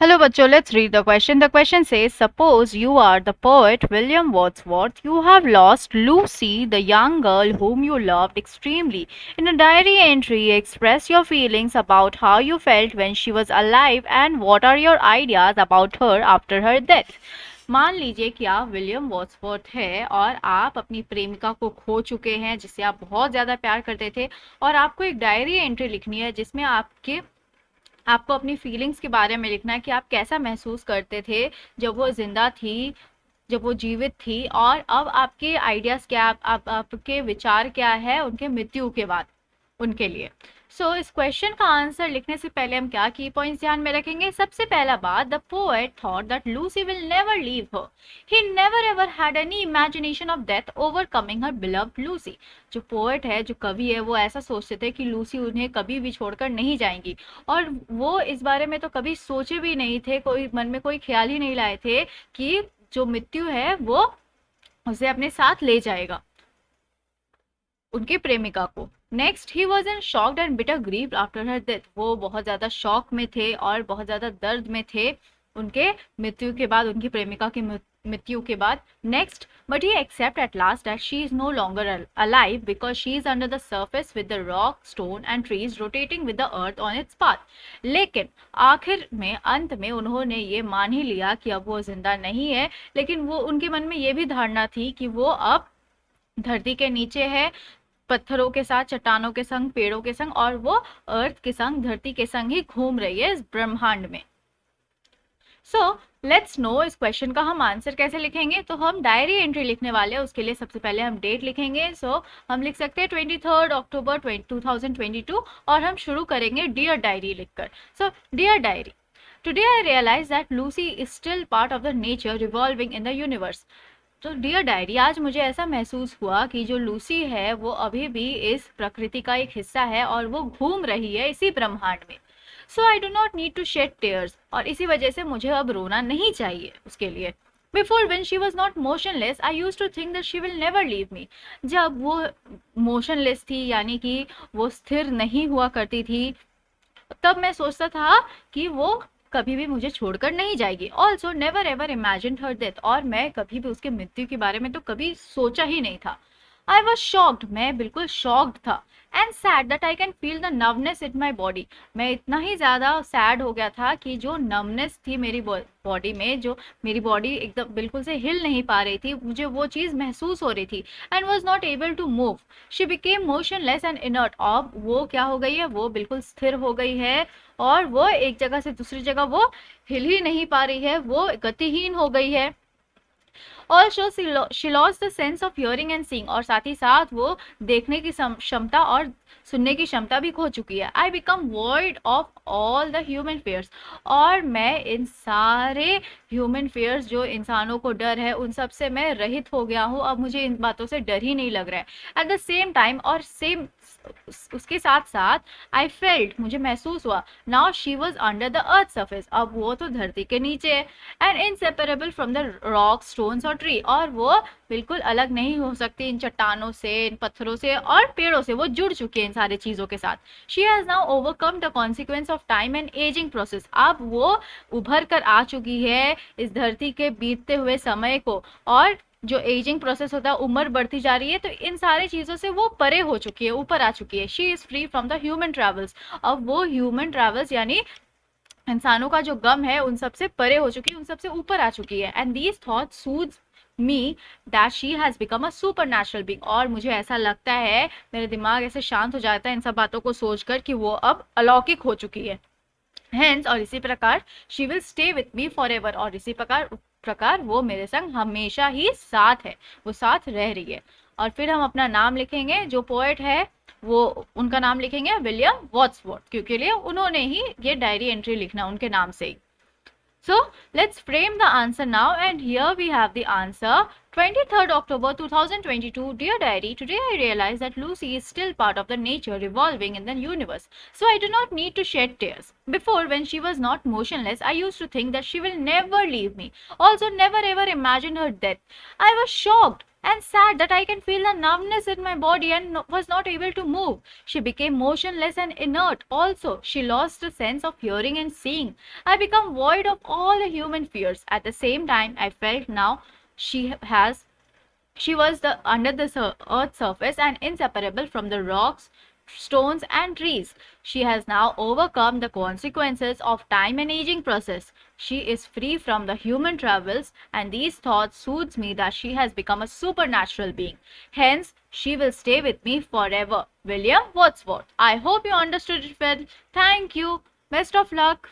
Hello, bachcho. Let's read the question. The question says, suppose you are the poet William Wordsworth. You have lost Lucy, the young girl whom you loved extremely. In a diary entry, express your feelings about how you felt when she was alive and what are your ideas about her after her death. मान लीजिए कि आप William वॉर्ड्सवर्थ है और आप अपनी प्रेमिका को खो चुके हैं जिससे आप बहुत ज़्यादा प्यार करते थे, और आपको एक डायरी एंट्री लिखनी है जिसमें आपको अपनी फीलिंग्स के बारे में लिखना है कि आप कैसा महसूस करते थे जब वो जिंदा थी, जब वो जीवित थी, और अब आपके आइडियाज क्या, आपके विचार क्या है उनके मृत्यु के बाद उनके लिए। इस क्वेश्चन का आंसर लिखने से पहले हम क्या की पॉइंट्स ध्यान में रखेंगे। सबसे पहला बात, the poet thought that Lucy will never leave her. He never ever had any imagination of death overcoming her beloved Lucy. जो पोएट है, जो कवि है, वो ऐसा सोचते थे कि लूसी उन्हें कभी भी छोड़कर नहीं जाएंगी, और वो इस बारे में तो कभी सोचे भी नहीं थे, कोई मन में कोई ख्याल ही नहीं लाए थे कि जो मृत्यु है वो उसे अपने साथ ले जाएगा, उनकी प्रेमिका को। Next, he was in shocked and bitter grieved after her death. वो बहुत ज़्यादा शॉक में थे और बहुत ज़्यादा दर्द में थे उनके मृत्यु के बाद, उनकी प्रेमिका की मृत्यु के बाद। Next, but he accept at last that she is no longer alive because she is under the surface with the rock, stone and trees rotating with the earth on its path. लेकिन आखिर में, अंत में, उन्होंने ये मान ही लिया कि अब वो जिंदा नहीं है, लेकिन वो, उनके मन में ये भी धारणा थी कि वो अब धरती के नीचे है, पत्थरों के साथ, चट्टानों के संग, पेड़ों के संग, और वो अर्थ के संग, धरती के संग ही घूम रही है इस ब्रह्मांड में। लेट्स नो इस क्वेश्चन का हम आंसर कैसे लिखेंगे। तो हम डायरी एंट्री लिखने वाले हैं, उसके लिए सबसे पहले हम डेट लिखेंगे। हम लिख सकते हैं 23 अक्टूबर 2022, और हम शुरू करेंगे डियर डायरी लिखकर। Dear diary, today I realise that Lucy is still part of the nature revolving in the universe. तो डियर डायरी, आज मुझे ऐसा महसूस हुआ कि जो लूसी है वो अभी भी इस प्रकृति का एक हिस्सा है और वो घूम रही है इसी ब्रह्मांड में। I do not need to shed tears, और इसी वजह से मुझे अब रोना नहीं चाहिए उसके लिए। Before when she was not motionless I use to think that she will never leave me. जब वो मोशनलेस थी, यानी कि वो स्थिर नहीं हुआ करती थी, तब मैं सोचता था कि वो कभी भी मुझे छोड़कर नहीं जाएगी। Also never ever imagine her death, और मैं कभी भी उसके मृत्यु के बारे में तो कभी सोचा ही नहीं था। आई वॉज शॉक्ड, मैं बिल्कुल शॉक्ड था। And sad that I can feel the nervousness in my body. मैं इतना ही ज़्यादा सैड हो गया था कि जो नर्वनेस थी मेरी बॉडी में, जो मेरी बॉडी एकदम बिल्कुल से हिल नहीं पा रही थी, मुझे वो चीज़ महसूस हो रही थी। And was not able to move. She became motionless and inert. अब वो क्या हो गई है, वो बिल्कुल स्थिर हो गई है, और वो एक जगह से दूसरी जगह वो हिल ही नहीं पा रही है, वो गतिहीन हो गई है। Also she lost the sense of hearing and seeing, और साथ ही साथ वो देखने की क्षमता और सुनने की क्षमता भी खो चुकी है। I become void of all the human fears, और मैं इन सारे ह्यूमन फेयर्स, जो इंसानों को डर है, उन सब से मैं रहित हो गया हूँ। अब मुझे इन बातों से डर ही नहीं लग रहा है। एट द सेम टाइम, और सेम उसके साथ साथ, आई फेल्ट, मुझे महसूस हुआ, now she was under the earth surface, अब वो तो धरती के नीचे है। And inseparable from the rock, stones और ट्री, और वो बिल्कुल अलग नहीं हो सकती इन चट्टानों से, इन पत्थरों से और पेड़ों से, वो जुड़ चुकी है इन सारी चीज़ों के साथ। She has now overcome the consequence of time and ageing process, अब वो उभर कर आ चुकी है इस धरती के बीतते हुए समय को, और जो एजिंग प्रोसेस होता है, उम्र बढ़ती जा रही है, तो इन सारी चीज़ों से वो परे हो चुकी है, ऊपर आ चुकी है। She is free from the human travels, अब वो ह्यूमन ट्रेवल्स यानी इंसानों का जो गम है, उन सबसे परे हो चुकी है, उन सबसे ऊपर आ चुकी है। And these thoughts soothes me that she has become a super natural being, और मुझे ऐसा लगता है, मेरा दिमाग ऐसे शांत हो जाता है इन सब बातों को सोचकर कि वो अब अलौकिक हो चुकी है। हेंस, और इसी प्रकार, she will stay with me for ever, और इसी प्रकार वो मेरे संग हमेशा ही साथ है, वो साथ रह रही है। और फिर हम अपना नाम लिखेंगे, जो पोएट है वो, उनका नाम लिखेंगे विलियम वॉर्ड्सवर्थ, क्योंकि लिए उन्होंने ही ये डायरी एंट्री लिखना उनके नाम से ही। So let's frame the answer now, and here we have the answer. 23rd October 2022, dear diary, today I realize that Lucy is still part of the nature revolving in the universe, so I do not need to shed tears. Before, when she was not motionless, I used to think that she will never leave me, also never ever imagine her death. I was shocked, and sad that I can feel the numbness in my body and was not able to move. She became motionless and inert. Also, she lost the sense of hearing and seeing. I become void of all the human fears. At the same time, I felt now she was under the earth's surface and inseparable from the rocks, stones, and trees. She has now overcome the consequences of time and aging process. She is free from the human troubles, and these thoughts soothes me that she has become a supernatural being. Hence, she will stay with me forever. William Wordsworth. I hope you understood it well. Thank you. Best of luck.